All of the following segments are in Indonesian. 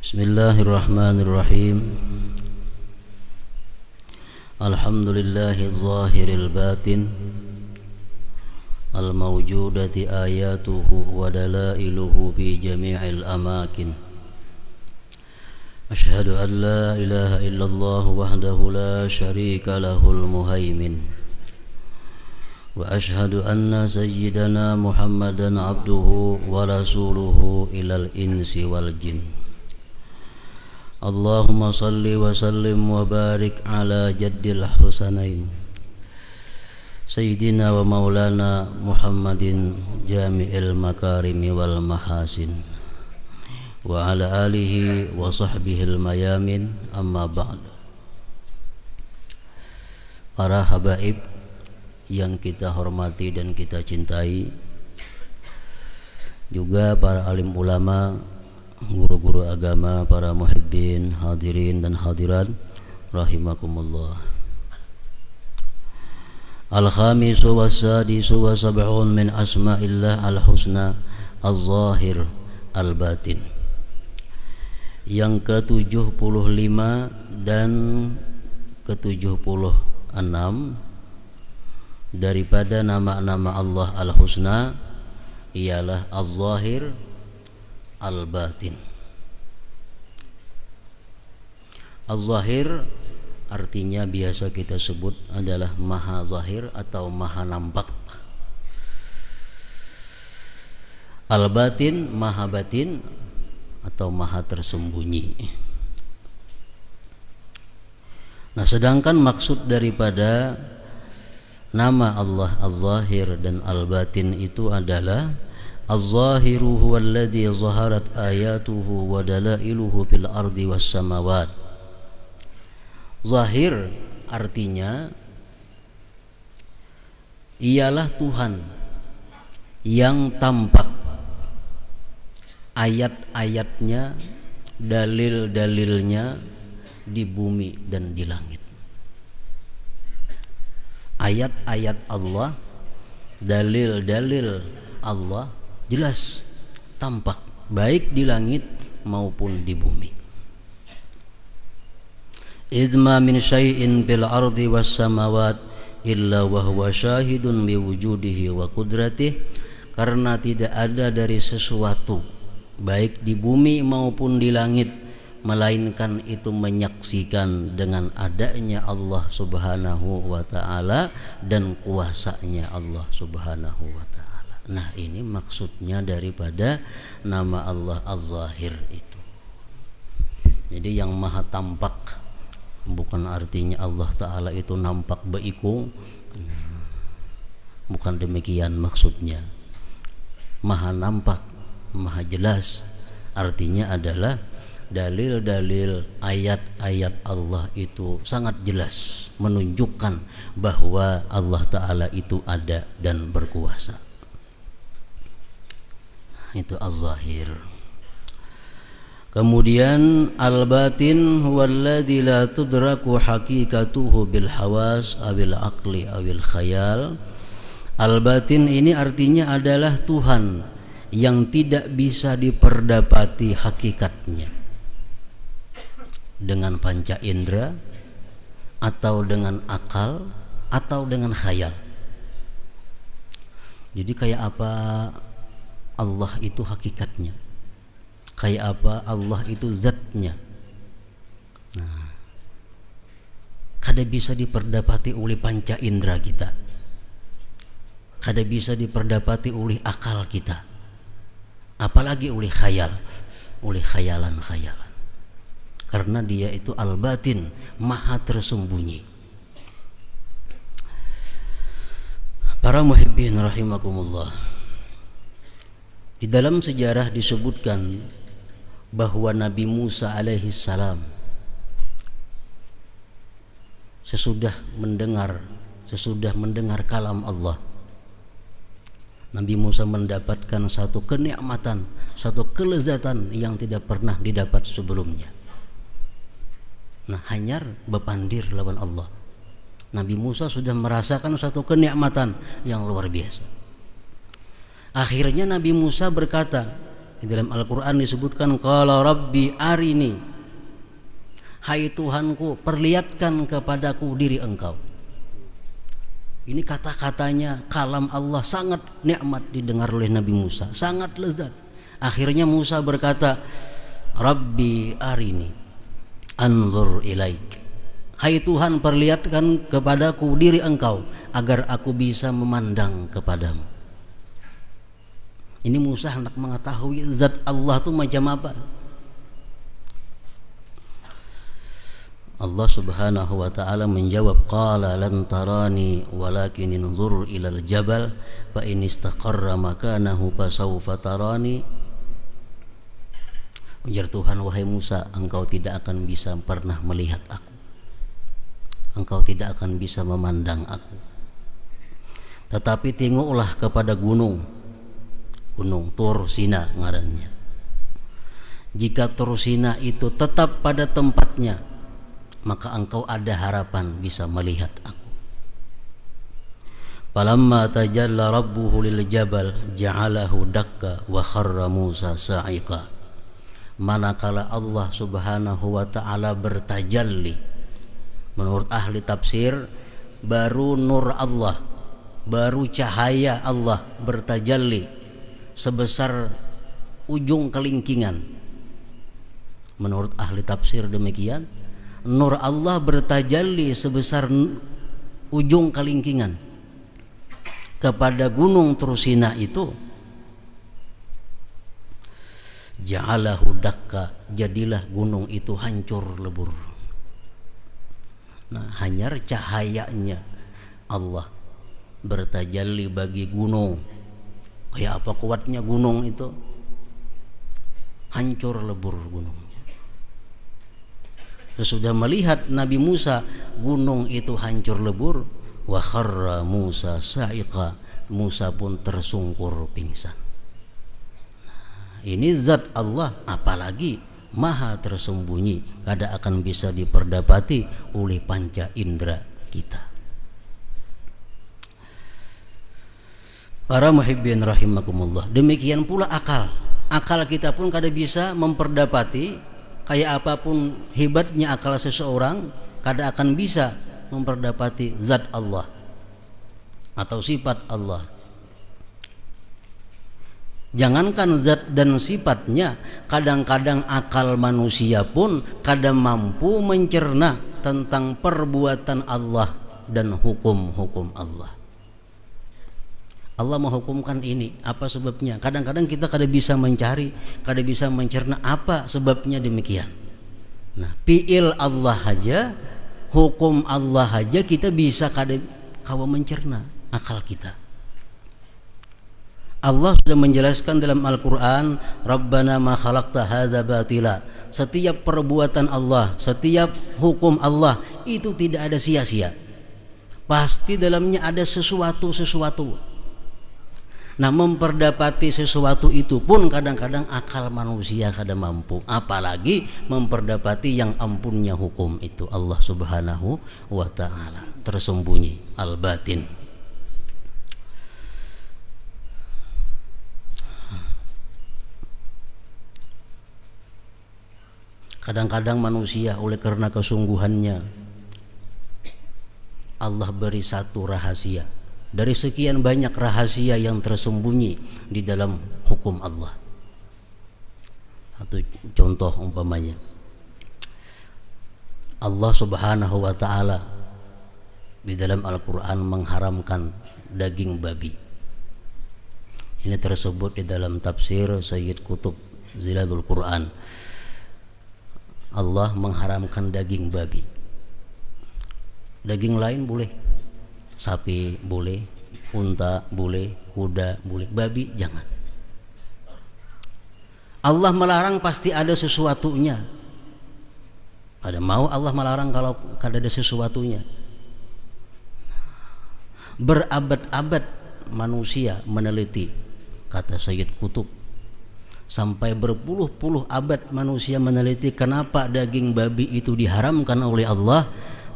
Bismillahirrahmanirrahim. Alhamdulillahi zahiril batin al-mawjudati ayatuhu wa dalailuhu fi jami'il amakin. Ashhadu an la ilaha illallah wahdahu la syarika lahul muhaimin. Wa ashhadu anna sayyidana Muhammadan abduhu wa rasuluhu ilal insi wal jin. Allahumma salli wa sallim wa barik ala jaddil husanain Sayyidina wa maulana Muhammadin jami'il makarimi wal mahasin wa ala alihi wa sahbihil mayamin, amma ba'd. Para habaib yang kita hormati dan kita cintai, juga para alim ulama, guru-guru agama, para muhibbin, hadirin dan hadirat rahimakumullah. Al-khamisu was-sadisu wa sab'un min asma'illah al-husna az-zahir al-batin. Yang ke-75 dan ke-76 daripada nama-nama Allah al-husna ialah az-zahir al-batin. Az-zahir artinya biasa kita sebut adalah maha zahir atau maha nampak. Al-batin maha batin atau maha tersembunyi. Nah, sedangkan maksud daripada nama Allah az-zahir dan al-batin itu adalah az-zahiru huwallazi zaharat ayatuhu wa dalailuhu fil ardi was samawat. Zahir artinya ialah Tuhan yang tampak, ayat-ayatnya, dalil-dalilnya di bumi dan di langit. Ayat-ayat Allah, dalil-dalil Allah jelas tampak baik di langit maupun di bumi. Idma min syai'in bil ardi was samawat illa wa huwa syahidun bi wujudihi wa qudratihi, karena tidak ada dari sesuatu baik di bumi maupun di langit melainkan itu menyaksikan dengan adanya Allah Subhanahu wa taala dan kuasanya Allah Subhanahu wa taala. Nah, ini maksudnya daripada nama Allah az-zahir itu. Jadi yang maha tampak, bukan artinya Allah ta'ala itu nampak beikung, bukan demikian maksudnya. Maha nampak, maha jelas, artinya adalah dalil-dalil ayat-ayat Allah itu sangat jelas menunjukkan bahwa Allah ta'ala itu ada dan berkuasa. Itu az-zahir. Kemudian al-batin huwallazi la tudraku haqiqatuhu bil hawas awil aqli awil khayal. Al-batin ini artinya adalah Tuhan yang tidak bisa diperdapati hakikatnya dengan panca indera atau dengan akal atau dengan khayal. Jadi kayak apa Allah itu hakikatnya, kayak apa Allah itu zatnya. Nah, kada bisa diperdapati oleh panca indera kita, kada bisa diperdapati oleh akal kita, apalagi oleh khayal, oleh khayalan-khayalan. Karena dia itu al-batin, maha tersembunyi. Para muhibbin rahimakumullah, di dalam sejarah disebutkan bahwa Nabi Musa alaihi salam sesudah mendengar kalam Allah, Nabi Musa mendapatkan satu kenikmatan, satu kelezatan yang tidak pernah didapat sebelumnya. Nah, hanyar bepandir lawan Allah. Nabi Musa sudah merasakan satu kenikmatan yang luar biasa. Akhirnya Nabi Musa berkata, Di dalam Al-Quran disebutkan qala rabbi arini, hai Tuhanku perlihatkan kepadaku diri engkau. Ini kata-katanya kalam Allah sangat nikmat didengar oleh Nabi Musa, sangat lezat. Akhirnya Musa berkata, Rabbi arini anzur ilaik, hai Tuhan perlihatkan kepadaku diri engkau agar aku bisa memandang kepadamu. Ini Musa hendak mengetahui zat Allah itu macam apa. Allah Subhanahu wa taala menjawab, qala lan tarani walakin inzur ilal jabal fa in istaqarra makanahu fasawfa tarani. Ujar Tuhan, wahai Musa, engkau tidak akan bisa pernah melihat aku, engkau tidak akan bisa memandang aku, tetapi tengoklah kepada gunung Tur Sina ngarannya. Jika Tur Sina itu tetap pada tempatnya, maka engkau ada harapan bisa melihat aku. Falamma tajalla rabbuhu lil jabal ja'alahu dakka wa kharra Musa sa'iqa. Manakala Allah Subhanahu wa taala bertajalli, menurut ahli tafsir baru nur Allah, baru cahaya Allah bertajalli sebesar ujung kelingkingan. Menurut ahli tafsir demikian, nur Allah bertajalli sebesar ujung kelingkingan kepada gunung Tursina itu. Ja'alahu dakka, jadilah gunung itu hancur lebur. Nah, hanya cahayanya Allah bertajalli bagi gunung. Kayak apa kuatnya gunung itu? Hancur lebur gunungnya. Sesudah melihat Nabi Musa gunung itu hancur lebur, wa kharra Musa sa'iqa, Musa pun tersungkur pingsan. Ini zat Allah, apalagi maha tersembunyi, kada akan bisa diperdapati oleh panca indera kita. Para muhibbin rahimakumullah, demikian pula akal kita pun kada bisa memperdapati. Kayak apapun hebatnya akal seseorang, kada akan bisa memperdapati zat Allah atau sifat Allah. Jangankan zat dan sifatnya, kadang-kadang akal manusia pun kadang mampu mencerna tentang perbuatan Allah dan hukum-hukum Allah. Allah menghukumkan ini, apa sebabnya? Kadang-kadang kita kada bisa mencari, kada bisa mencerna apa sebabnya demikian. Nah, fi'il Allah aja, hukum Allah aja kita bisa kada kawa mencerna akal kita. Allah sudah menjelaskan dalam Al-Quran, Rabbana ma khalaqta hadza batila. Setiap perbuatan Allah, setiap hukum Allah itu tidak ada sia-sia, pasti dalamnya ada sesuatu. Nah, memperdapati sesuatu itu pun kadang-kadang akal manusia kada mampu, apalagi memperdapati yang ampunnya hukum itu Allah Subhanahu wa ta'ala, tersembunyi, al-batin. Kadang-kadang manusia oleh karena kesungguhannya, Allah beri satu rahasia dari sekian banyak rahasia yang tersembunyi di dalam hukum Allah. Satu contoh umpamanya, Allah Subhanahu wa ta'ala di dalam Al-Quran mengharamkan daging babi. Ini tersebut di dalam tafsir Sayyid Qutb Zilalul Quran. Allah mengharamkan daging babi. Daging lain boleh, sapi boleh, unta boleh, kuda boleh, babi jangan. Allah melarang pasti ada sesuatunya. Ada mau Allah melarang kalau kada ada sesuatunya. Berabad-abad manusia meneliti, kata Sayyid Qutb, sampai berpuluh-puluh abad manusia meneliti kenapa daging babi itu diharamkan oleh Allah.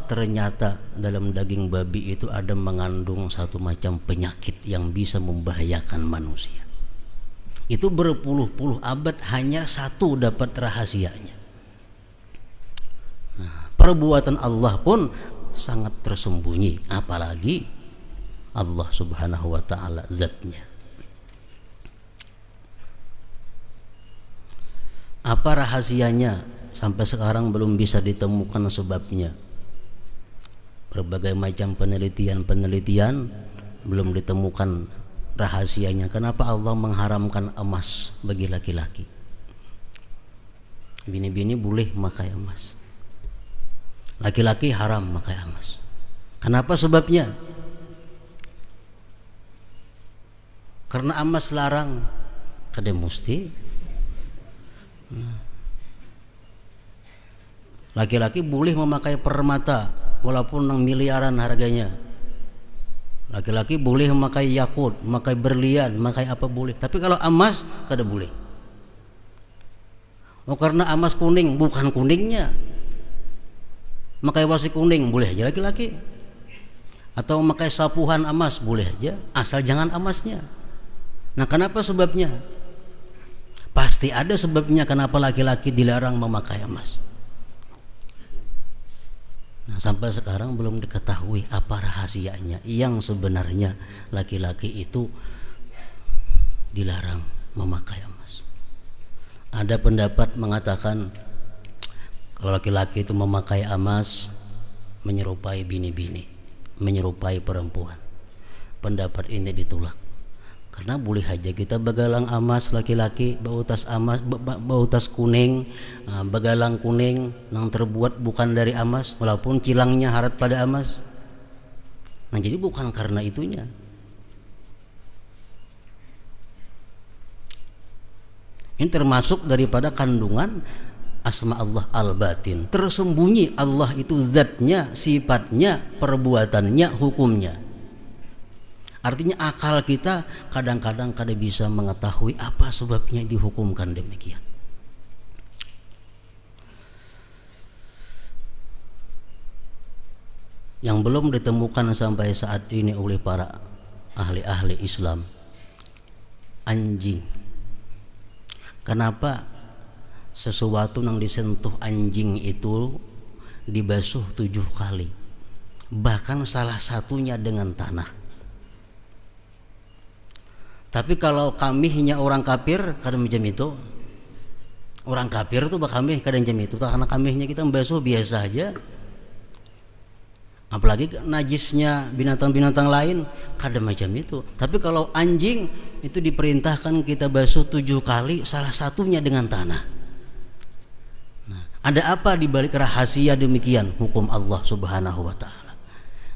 Ternyata dalam daging babi itu ada mengandung satu macam penyakit yang bisa membahayakan manusia. Itu berpuluh-puluh abad hanya satu dapat rahasianya. Nah, perbuatan Allah pun sangat tersembunyi, apalagi Allah Subhanahu wa ta'ala zatnya. Apa rahasianya? Sampai sekarang belum bisa ditemukan sebabnya. Berbagai macam penelitian belum ditemukan rahasianya. Kenapa Allah mengharamkan emas bagi laki-laki? Bini-bini boleh memakai emas, laki-laki haram memakai emas. Kenapa sebabnya? Karena emas larang, kada mesti. Laki-laki boleh memakai permata walaupun yang miliaran harganya. Laki-laki boleh memakai yakut, memakai berlian, memakai apa boleh. Tapi kalau emas kada boleh. Oh, karena emas kuning, bukan kuningnya. Memakai wasi kuning boleh aja laki-laki. Atau memakai sapuhan emas boleh aja, asal jangan emasnya. Nah, kenapa sebabnya? Pasti ada sebabnya kenapa laki-laki dilarang memakai emas. Nah, sampai sekarang belum diketahui apa rahasianya yang sebenarnya laki-laki itu dilarang memakai emas. Ada pendapat mengatakan kalau laki-laki itu memakai emas menyerupai bini-bini, menyerupai perempuan. Pendapat ini ditolak. Karena boleh aja kita begalang emas laki-laki, bautas emas, bautas kuning, begalang kuning yang terbuat bukan dari emas, walaupun cilangnya harat pada emas. Nah, jadi bukan karena itunya. Ini termasuk daripada kandungan asma Allah al-batin. Tersembunyi Allah itu zatnya, sifatnya, perbuatannya, hukumnya. Artinya akal kita kadang-kadang kada bisa mengetahui apa sebabnya dihukumkan demikian. Yang belum ditemukan sampai saat ini oleh para ahli-ahli Islam, anjing. Kenapa sesuatu yang disentuh anjing itu dibasuh 7 kali, bahkan salah satunya dengan tanah. Tapi kalau kamihnya orang kafir kadang macam itu. Orang kafir tuh kamih kadang macam itu. Karena kamihnya kita membasuh biasa aja. Apalagi najisnya binatang-binatang lain kadang macam itu. Tapi kalau anjing itu diperintahkan kita basuh 7 kali, salah satunya dengan tanah. Nah, ada apa di balik rahasia demikian hukum Allah Subhanahu wa ta'ala?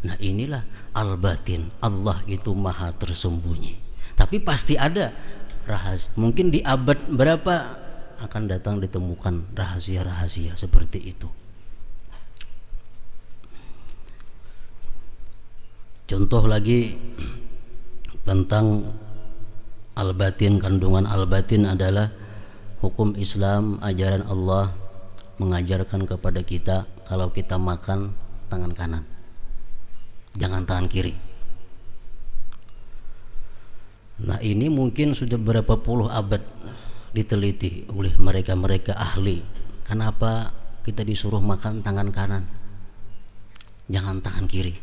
Nah, inilah al-batin. Allah itu maha tersembunyi. Tapi pasti ada rahasia. Mungkin di abad berapa akan datang ditemukan rahasia-rahasia seperti itu. Contoh lagi tentang al-batin, kandungan al-batin adalah hukum Islam, ajaran Allah mengajarkan kepada kita kalau kita makan tangan kanan, jangan tangan kiri. Nah, ini mungkin sudah berapa puluh abad diteliti oleh mereka-mereka ahli. Kenapa kita disuruh makan tangan kanan, jangan tangan kiri?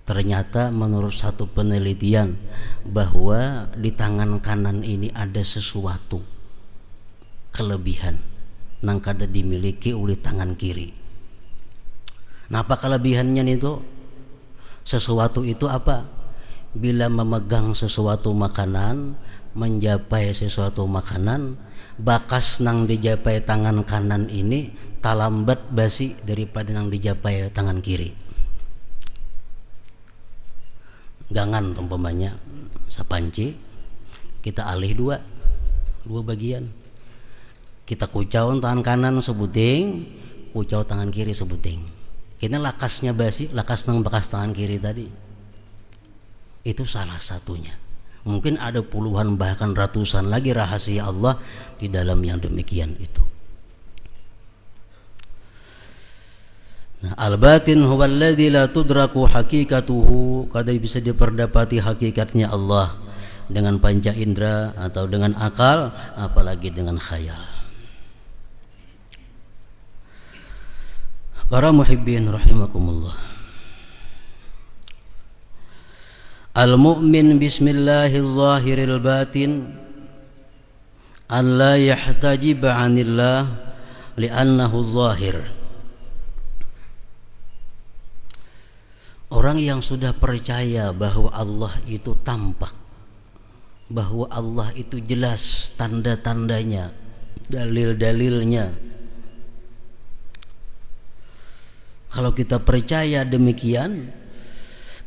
Ternyata menurut satu penelitian bahwa di tangan kanan ini ada sesuatu kelebihan yang kada dimiliki oleh tangan kiri. Nah, apa kelebihannya itu? Sesuatu itu apa? Bila memegang sesuatu makanan, menjapai sesuatu makanan, bakas nang dijapai tangan kanan ini talambat basi daripada nang dijapai tangan kiri. Gangan umpamanya sapanci, kita alih dua bagian. Kita kucau tangan kanan sebuting, kucau tangan kiri sebuting. Kini lakasnya basi, lakas nang bekas tangan kiri tadi. Itu salah satunya. Mungkin ada puluhan bahkan ratusan lagi rahasia Allah di dalam yang demikian itu. Nah, al-batin huwallazi la tudraku hakikatuhu, kada bisa diperdapati hakikatnya Allah. dengan panca indera atau dengan akal, apalagi dengan khayal. Para muhibbin rahimakumullah, al-mu'min bismillahil zahiril batin an la yahtajib 'anillah li'annahu zahir. Orang yang sudah percaya bahwa Allah itu tampak, bahwa Allah itu jelas tanda-tandanya, dalil-dalilnya. Kalau kita percaya demikian,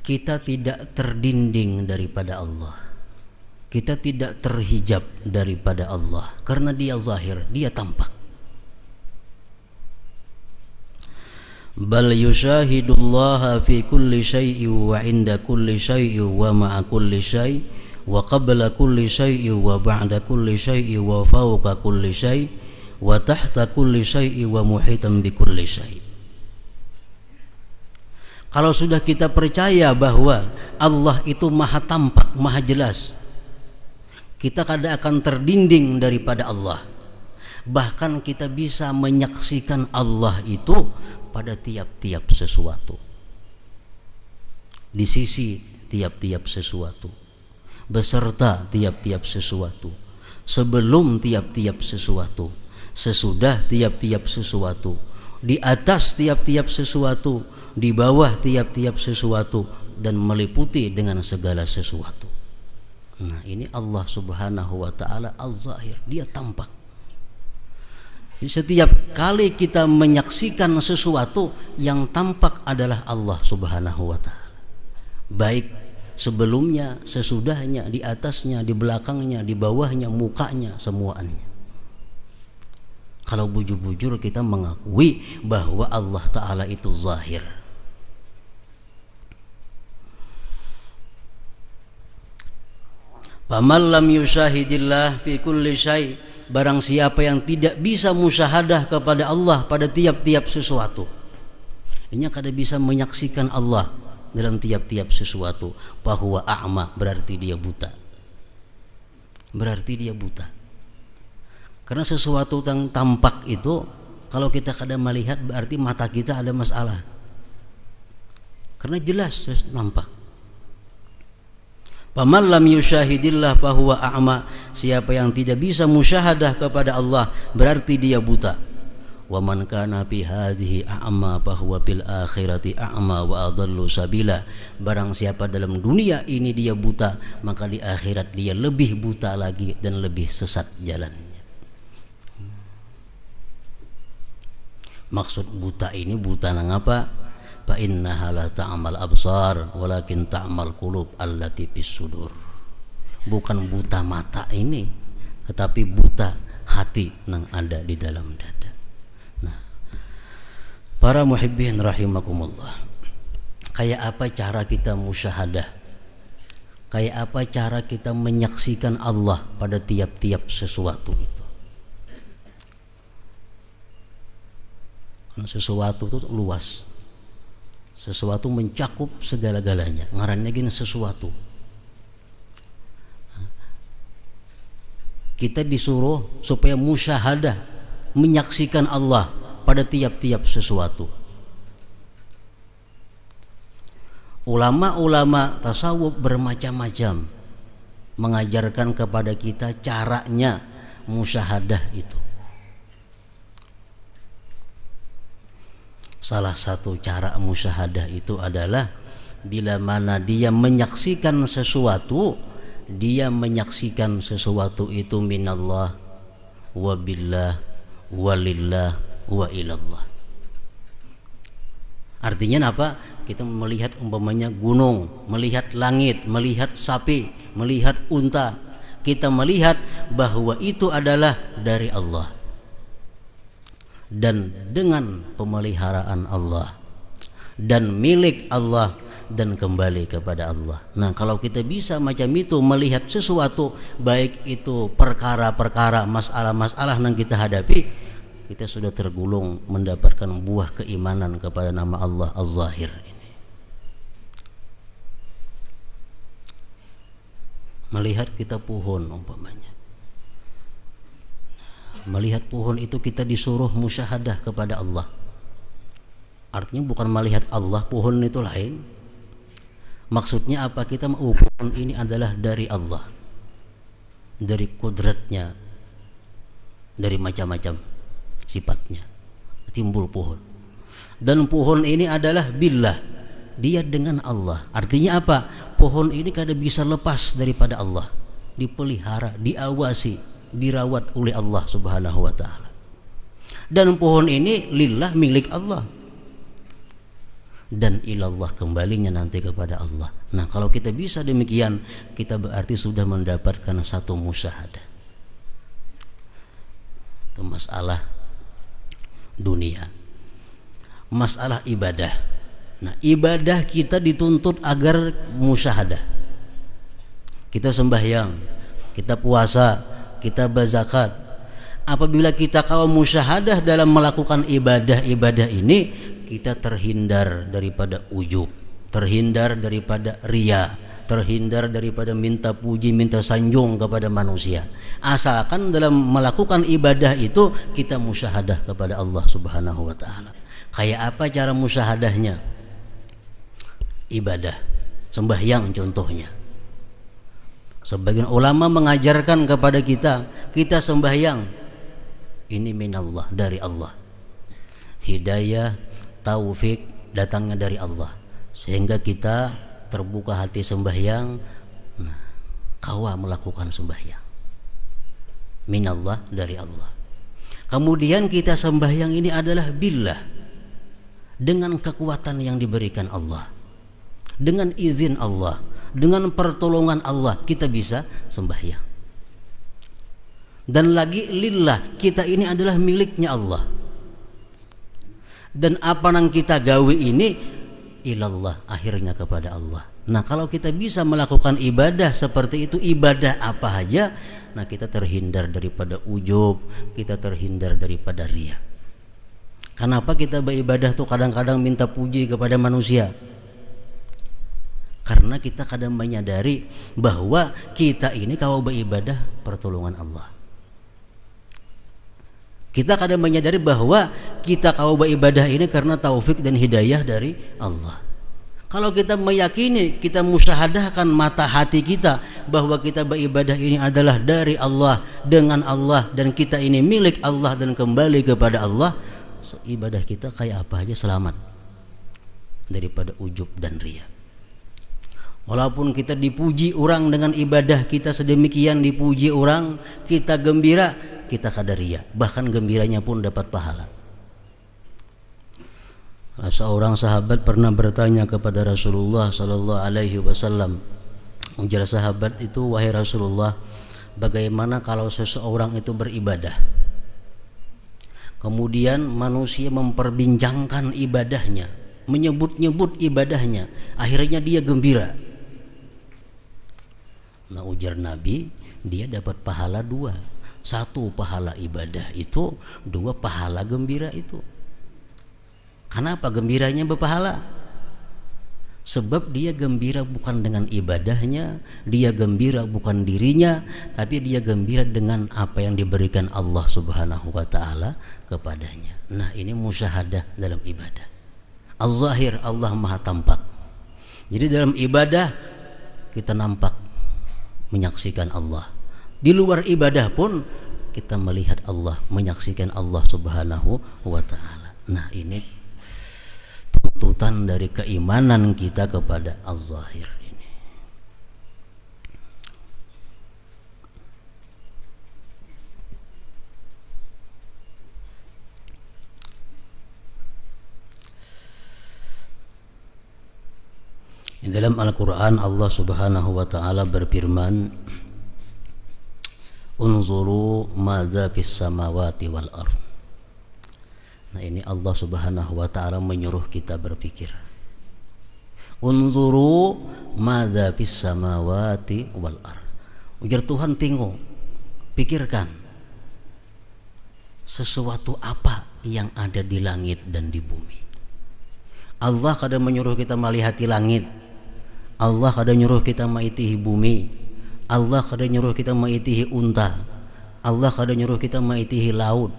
kita tidak terdinding daripada Allah, kita tidak terhijab daripada Allah, karena Dia zahir, Dia tampak. Bal yushahidullaha fi kulli syai'in wa inda kulli syai'in wa ma'a kulli syai' wa qabla kulli syai'in wa ba'da kulli syai'in wa fawqa kulli syai' wa tahta kulli syai'in wa muhitan bi kulli syai'. Kalau sudah kita percaya bahwa Allah itu maha tampak, maha jelas, kita kada akan terdinding daripada Allah. Bahkan kita bisa menyaksikan Allah itu pada tiap-tiap sesuatu, di sisi tiap-tiap sesuatu, beserta tiap-tiap sesuatu, sebelum tiap-tiap sesuatu, sesudah tiap-tiap sesuatu, di atas tiap-tiap sesuatu, di bawah tiap-tiap sesuatu, dan meliputi dengan segala sesuatu. Nah, ini Allah Subhanahu wa ta'ala az-zahir, Dia tampak. Jadi setiap kali kita menyaksikan sesuatu, yang tampak adalah Allah Subhanahu wa ta'ala, baik sebelumnya, sesudahnya, di atasnya, di belakangnya, di bawahnya, mukanya, semuanya. Kalau bujur-bujur kita mengakui bahwa Allah Ta'ala itu zahir. Faman lam yusyahidillah fi kulli syai', barang siapa yang tidak bisa musyahadah kepada Allah pada tiap-tiap sesuatu, ini kada bisa menyaksikan Allah dalam tiap-tiap sesuatu, bahwa a'ma, berarti dia buta. Berarti dia buta. Karena sesuatu yang tampak itu, kalau kita kada melihat, berarti mata kita ada masalah. Karena jelas nampak. Faman lam yusyahidillah fahuwa a'ma, siapa yang tidak bisa musyahadah kepada Allah, berarti dia buta. Wa man kana fi hadhihi a'ma fahuwa fil akhirati a'ma wa adallu sabila, barang siapa dalam dunia ini dia buta, maka di akhirat dia lebih buta lagi dan lebih sesat jalannya. Maksud buta ini buta nang apa? Fa innaha la ta'mal absar walakin ta'mal qulub allati fis sudur. Bukan buta mata ini, tetapi buta hati yang ada di dalam dada. Nah, para muhibbin rahimakumullah, kayak apa cara kita musyahadah? Kayak apa cara kita menyaksikan Allah pada tiap-tiap sesuatu itu? Karena sesuatu itu luas. Sesuatu mencakup segala-galanya, ngarannya gini sesuatu. Kita disuruh supaya musyahadah, menyaksikan Allah pada tiap-tiap sesuatu. Ulama-ulama tasawuf bermacam-macam mengajarkan kepada kita caranya musyahadah itu. Salah satu cara musyahadah itu adalah bila mana dia menyaksikan sesuatu, dia menyaksikan sesuatu itu minallah wa billah walillah wa ilallah. Artinya apa? Kita melihat umpamanya gunung, melihat langit, melihat sapi, melihat unta. Kita melihat bahwa itu adalah dari Allah dan dengan pemeliharaan Allah dan milik Allah dan kembali kepada Allah. Nah, kalau kita bisa macam itu melihat sesuatu, baik itu perkara-perkara, masalah-masalah yang kita hadapi, kita sudah tergolong mendapatkan buah keimanan kepada nama Allah Az-Zahir ini. Melihat kita pohon umpamanya. Melihat pohon itu kita disuruh musyahadah kepada Allah. Artinya bukan melihat Allah, pohon itu lain. Maksudnya apa? Kita mau pohon ini adalah dari Allah, dari kudratnya, dari macam-macam sifatnya timbul pohon. Dan pohon ini adalah billah, dia dengan Allah. Artinya apa? Pohon ini kada bisa lepas daripada Allah, dipelihara, diawasi, dirawat oleh Allah Subhanahu wa taala. Dan pohon ini lillah, milik Allah. Dan ilallah, kembalinya nanti kepada Allah. Nah, kalau kita bisa demikian, kita berarti sudah mendapatkan satu musyahadah. Itu masalah dunia. Masalah ibadah. Nah, ibadah kita dituntut agar musyahadah. Kita sembahyang, kita puasa, kita berzakat. Apabila kita kaum musyahadah dalam melakukan ibadah-ibadah ini, kita terhindar daripada ujub, terhindar daripada riya, terhindar daripada minta puji, minta sanjung kepada manusia. Asalkan dalam melakukan ibadah itu kita musyahadah kepada Allah Subhanahu wa taala. Kayak apa cara musyahadahnya? Ibadah, sembahyang contohnya. Sebagian ulama mengajarkan kepada kita sembahyang ini minallah, dari Allah. Hidayah, taufik datangnya dari Allah, sehingga kita terbuka hati sembahyang. Nah, kawa melakukan sembahyang minallah, dari Allah. Kemudian kita sembahyang ini adalah billah, dengan kekuatan yang diberikan Allah, dengan izin Allah, dengan pertolongan Allah kita bisa sembahyang. Dan lagi lillah, kita ini adalah miliknya Allah. Dan apa yang kita gawe ini ilallah, akhirnya kepada Allah. Nah, kalau kita bisa melakukan ibadah seperti itu, ibadah apa saja, nah kita terhindar daripada ujub, kita terhindar daripada riya. Kenapa kita beribadah tuh kadang-kadang minta puji kepada manusia? Karena kita kadang menyadari bahwa kita ini kalau beribadah pertolongan Allah. Kita kadang menyadari bahwa kita kalau beribadah ini karena taufik dan hidayah dari Allah. Kalau kita meyakini, kita musyahadahkan mata hati kita bahwa kita beribadah ini adalah dari Allah, dengan Allah, dan kita ini milik Allah dan kembali kepada Allah, so, ibadah kita kayak apa aja selamat daripada ujub dan riya. Walaupun kita dipuji orang dengan ibadah kita sedemikian, dipuji orang, kita gembira, kita kada riya, bahkan gembiranya pun dapat pahala. Seorang sahabat pernah bertanya kepada Rasulullah sallallahu alaihi wasallam. Ujar sahabat itu, wahai Rasulullah, bagaimana kalau seseorang itu beribadah, kemudian manusia memperbincangkan ibadahnya, menyebut-nyebut ibadahnya, akhirnya dia gembira. Nah, ujar Nabi, dia dapat pahala dua. Satu pahala ibadah itu, dua pahala gembira itu. Kenapa gembiranya berpahala? Sebab dia gembira bukan dengan ibadahnya, dia gembira bukan dirinya, tapi dia gembira dengan apa yang diberikan Allah Subhanahu wa taala kepadanya. Nah, ini musyahadah dalam ibadah. Az-zahir, Allah Maha tampak. Jadi dalam ibadah kita nampak menyaksikan Allah. Di luar ibadah pun kita melihat Allah, menyaksikan Allah Subhanahu wa taala. Nah, ini tuntutan dari keimanan kita kepada Az-zahir ini. Di dalam Al-Quran Allah Subhanahu wa ta'ala berfirman, unzuru madza fis samawati wal ardh. Nah, ini Allah Subhanahu wa ta'ala menyuruh kita berpikir. Unzuru madza fis samawati wal ardh. Ujar Tuhan, tengok, pikirkan sesuatu apa yang ada di langit dan di bumi. Allah kadang menyuruh kita melihat langit, Allah kadang menyuruh kita melihat bumi. Allah kada nyuruh kita maitihi unta, Allah kada nyuruh kita maitihi laut,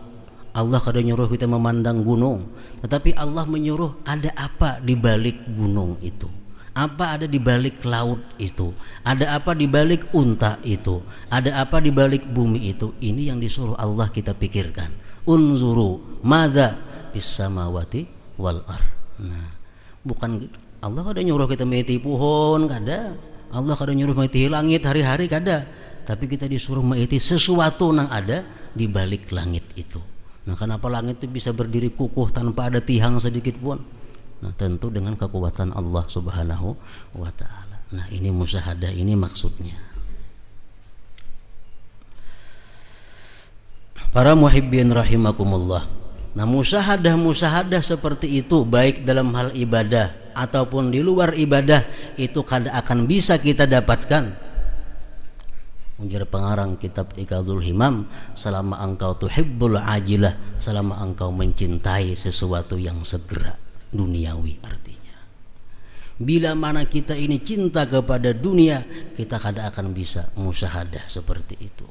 Allah kada nyuruh kita memandang gunung, tetapi Allah menyuruh ada apa di balik gunung itu, apa ada di balik laut itu, ada apa di balik unta itu, ada apa di balik bumi itu. Ini yang disuruh Allah kita pikirkan. Unzuru madza bis samawati wal ar. Nah, bukan Allah kada nyuruh kita maiti pohon, kada. Allah kada nyuruh maiti langit hari-hari, kada. Tapi kita disuruh maiti sesuatu yang ada di balik langit itu. Nah, kenapa langit itu bisa berdiri kukuh tanpa ada tiang sedikit pun? Nah, tentu dengan kekuatan Allah Subhanahu wa taala. Nah, ini musyahadah, ini maksudnya. Para muhibbin rahimakumullah. Nah, musyahadah seperti itu baik dalam hal ibadah ataupun di luar ibadah itu kada akan bisa kita dapatkan. Ujar pengarang kitab Iqadul Himam, selama engkau tuhibbul ajilah, selama engkau mencintai sesuatu yang segera, duniawi artinya. Bila mana kita ini cinta kepada dunia, kita kada akan bisa musyahadah seperti itu.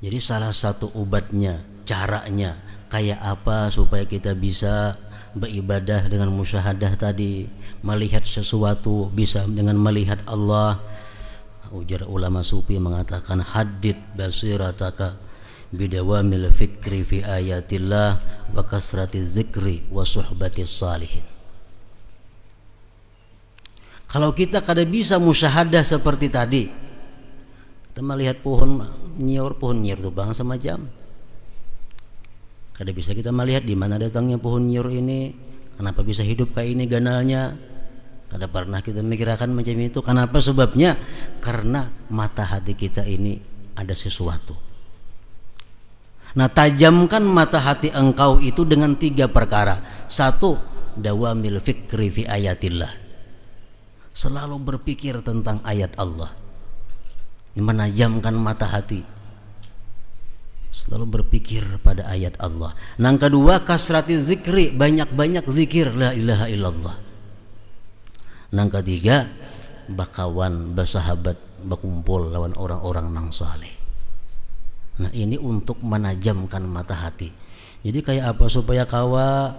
Jadi salah satu obatnya, caranya kayak apa supaya kita bisa beribadah dengan musyahadah tadi, melihat sesuatu bisa dengan melihat Allah. Ujar ulama sufi mengatakan, haddid basirataka bidawamil fikri fi ayatillah wa kasrati zikri wa suhbati salihin. Kalau kita kada bisa musyahadah seperti tadi, kita melihat pohon nyiur itu bang sama jam, kada bisa kita melihat di mana datangnya pohon nyiur ini, kenapa bisa hidup kayak ini ganalnya, kada pernah kita mikirkan macam itu. Kenapa sebabnya? Karena mata hati kita ini ada sesuatu. Nah, tajamkan mata hati engkau itu dengan 3 perkara. 1, dawamil fikri fi ayatillah, selalu berpikir tentang ayat Allah, menajamkan mata hati, selalu berpikir pada ayat Allah. Yang kedua, kasrati zikri, banyak-banyak zikir la ilaha illallah. Yang ketiga, bakawan, bersahabat, berkumpul lawan orang-orang nang saleh. Nah, ini untuk menajamkan mata hati. Jadi kayak apa supaya kawa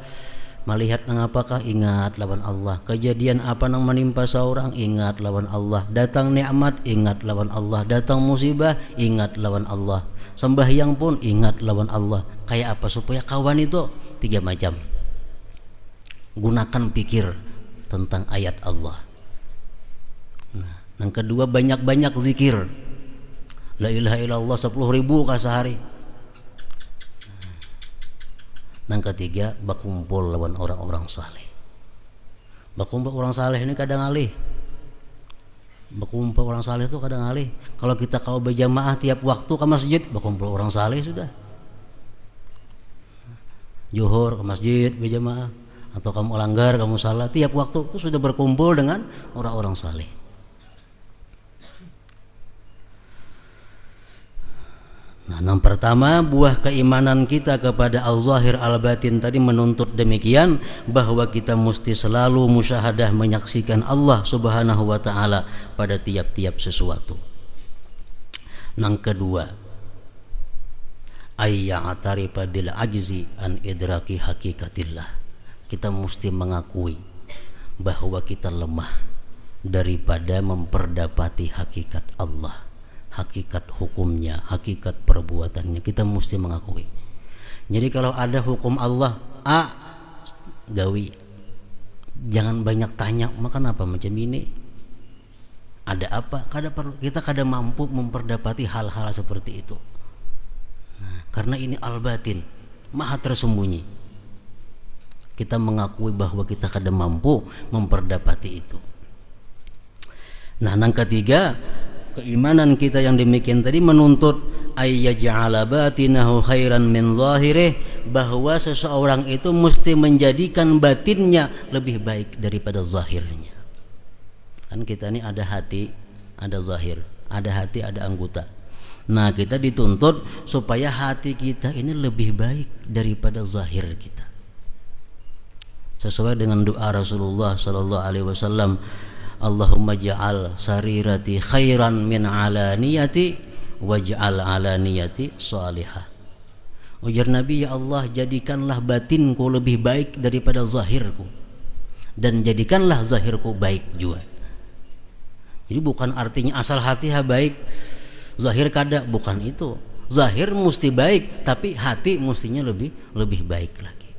melihat nang apakah, ingat lawan Allah. Kejadian apa nang menimpa seorang, ingat lawan Allah. Datang nikmat, ingat lawan Allah. Datang musibah, ingat lawan Allah. Sembahyang pun ingat lawan Allah. Kayak apa supaya kawan itu 3 macam. Gunakan pikir tentang ayat Allah. Nah, yang kedua, banyak-banyak zikir. La ilaha illallah 10.000 ka sehari. Yang ketiga, berkumpul lawan orang-orang saleh. Berkumpul orang saleh ini kadang alih. Berkumpul orang saleh itu kadang alih. Kalau kita kau berjamaah tiap waktu ke masjid, berkumpul orang saleh sudah. Zuhur ke masjid berjamaah, atau kamu langgar, kamu salah, tiap waktu itu sudah berkumpul dengan orang-orang saleh. Nah, yang pertama, buah keimanan kita kepada al-zahir al-batin tadi menuntut demikian, bahwa kita mesti selalu musyahadah menyaksikan Allah Subhanahu wa taala pada tiap-tiap sesuatu. Yang kedua, ayya'tarifa bil ajzi an idraki hakikatillah. Kita mesti mengakui bahwa kita lemah daripada memperdapati hakikat Allah, hakikat hukumnya, hakikat perbuatannya. Kita mesti mengakui. Jadi kalau ada hukum Allah A, gawi, jangan banyak tanya makan apa macam ini, ada apa, kada perlu, kita kada mampu memperdapati hal-hal seperti itu. Nah, karena ini al-batin, maha tersembunyi. Kita mengakui bahwa kita kada mampu memperdapati itu. Nah, yang ketiga, keimanan kita yang demikian tadi menuntut ayyaj'ala batinahu khairan min zahirih, bahwa seseorang itu mesti menjadikan batinnya lebih baik daripada zahirnya. Kan kita ini ada hati, ada zahir, ada hati, ada anggota. Nah, kita dituntut supaya hati kita ini lebih baik daripada zahir kita. sesuai dengan doa Rasulullah sallallahu alaihi wasallam, Allahumma ja'al sarirati khairan min alaniyati waj'al alaniyati salihah. Ujar Nabi, ya Allah, jadikanlah batinku lebih baik daripada zahirku, dan jadikanlah zahirku baik juga. Jadi bukan artinya asal hati baik, zahir kada, bukan itu. Zahir mesti baik, tapi hati mestinya lebih baik lagi.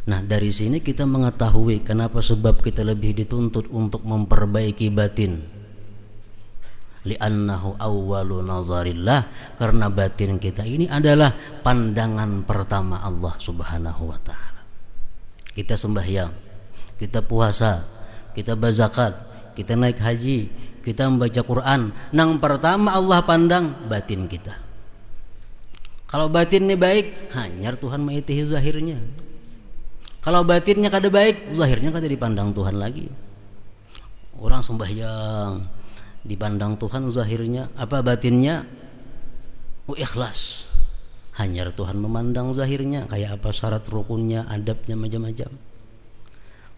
Nah, dari sini kita mengetahui kenapa sebab kita lebih dituntut untuk memperbaiki batin. Li'annahu awwalu nazarillah, karena batin kita ini adalah pandangan pertama Allah Subhanahu wa ta'ala. Kita sembahyang, kita puasa, kita berzakat, kita naik haji, kita membaca Quran, nang pertama Allah pandang batin kita. Kalau batinnya baik, hanyar Tuhan maitihi zahirnya. Kalau batinnya kada baik, zahirnya kada dipandang Tuhan lagi. Orang sembahyang dipandang Tuhan zahirnya, apa batinnya ikhlas, hanyar Tuhan memandang zahirnya, kayak apa syarat rukunnya, adabnya, macam-macam.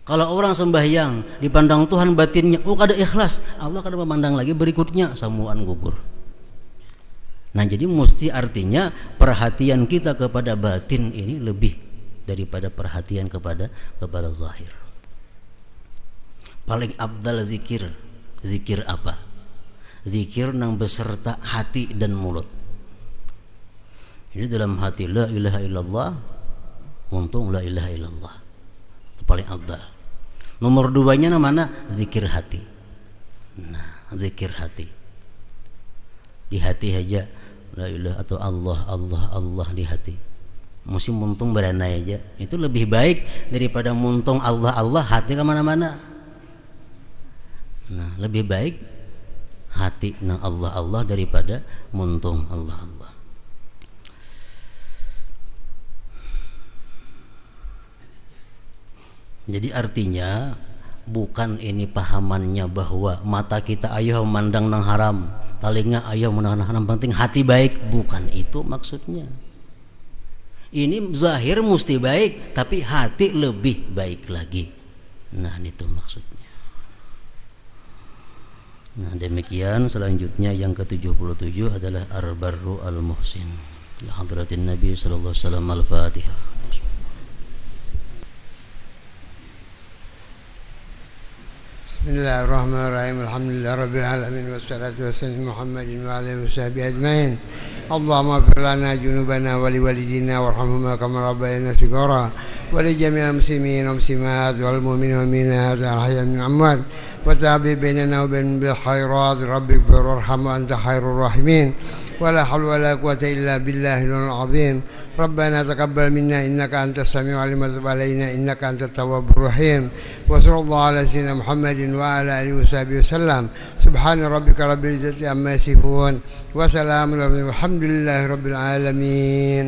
Kalau orang sembahyang dipandang Tuhan batinnya, kada ikhlas, Allah kada memandang lagi berikutnya, samuan gugur. Nah, jadi mesti artinya perhatian kita kepada batin ini lebih daripada perhatian kepada zahir. Paling abdal zikir apa? Zikir nang beserta hati dan mulut. Jadi dalam hati la ilaha illallah, untung la ilaha illallah, itu paling abdal. Nomor 2-nya mana? Zikir hati. Nah, zikir hati di hati aja, la ilaha atau Allah di hati. Mesti muntung beranai aja, itu lebih baik daripada muntung Allah hati kemana-mana. Nah, lebih baik hati nang Allah daripada muntung Allah. Jadi artinya bukan ini pahamannya bahwa mata kita ayo memandang nang haram, telinga ayo memandang nang haram, penting hati baik, bukan itu maksudnya. Ini zahir mesti baik, tapi hati lebih baik lagi. Nah, itu maksudnya. Nah, demikian. Selanjutnya yang ke-77 adalah Ar-Barru Al-Muhsin. Hadratin Nabi sallallahu alaihi wasallam. Al-Fatihah. Bismillahirrahmanirrahim. Alhamdulillah rabbil alamin, wassalatu wassalamu Muhammadin wa alihi washabihi ajmain. Allahumma ighfir lana junubana wa liwalidina warhamhuma kama rabbayana shighara wa li jami'il muslimin wa muslimat wal mu'minina wal mu'minat al-ahya'i minhum amwat wa tabi bainana wa bainahum bil khairat rabbi ighfir warham wa anta khairur rahimin wa la hawla wa la quwwata illa billahil azim. ربنا تقبل منا إنك أنت السميع العليم وتب علينا إنك أنت التواب الرحيم وصلى الله على سيدنا محمد وعلى آله وصحبه وسلم. سبحان ربك رب العزة عما يصفون وسلام والحمد لله رب العالمين.